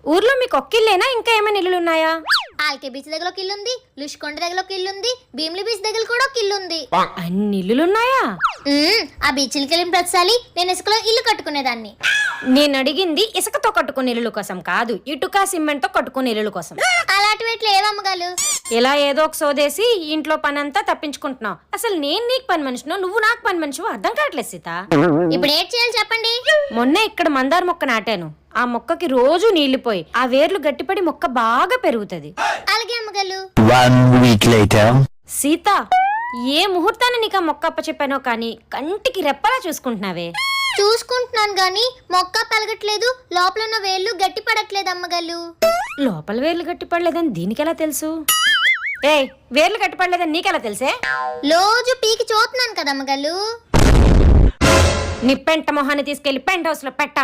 ఊర్లో మీకు ఒక్కిల్లేనా ఇంకా ఏమైనా ఇల్లులు ఉన్నాయా? ఆల్కే బీచ్ దగ్గర ఒక ఇల్లు ఉంది, లుష్కొండ దగ్గర ఒక ఇల్లు ఉంది, భీమిలి బీచ్ దగ్గర కూడా ఒక ఇల్లు ఉంది. అన్ని ఇల్లులున్నాయా? ఆ బీచ్లకి వెళ్ళిన ప్రతిసారి నేను ఇసుకలో ఇల్లు కట్టుకునేదాన్ని. నేను అడిగింది ఇసుకతో కట్టుకునే ఇల్లుల కోసం కాదు, ఇటుక సిమెంట్ తో కట్టుకునే ఇల్లుల కోసం. అలాంటివి ఎట్లా ఏవమ్మగాలు? ఇలా ఏదో ఒక సోదేసి ఇంట్లో పని అంతా తప్పించుకుంటున్నావు. అసలు నేను నీకు పని మనిషినో నువ్వు నాకు పని మనిషివో అర్థం కావట్లేదు సీత. ఇప్పుడు ఏం చేయాలి చెప్పండి? మొన్నే ఇక్కడ మందార మొక్క నాటాను. ఆ మొక్కకి రోజు నీళ్లు పోయి ఆ వేర్లు గట్టిపడి మొక్క బాగా పెరుగుతది. అలాగే అమ్మగాలు. 1 week later. సీత, ఏ ముహూర్తాన్ని నీకు ఆ మొక్క అప్పచెప్పానో కానీ కంటికి రెప్పలా చూసుకుంటున్నావే. చూసుకుంటున్నాను గాని మొక్క పెరగట్లేదు, లోపల ఉన్న వేళ్ళు గట్టి పడట్లేదు అమ్మగాలు. లోపల వేర్లు గట్టిపడలేదని దీనికెలా తెలుసు? వేర్లు గట్టిపడలేదని నీకెలా తెలుసే? రోజు పీకి చూస్తున్నాను కదా అమ్మగాలు. నీ పెంట మొహాన్ని తీసుకెళ్లి పెంట్ హౌస్ లో పెట్ట.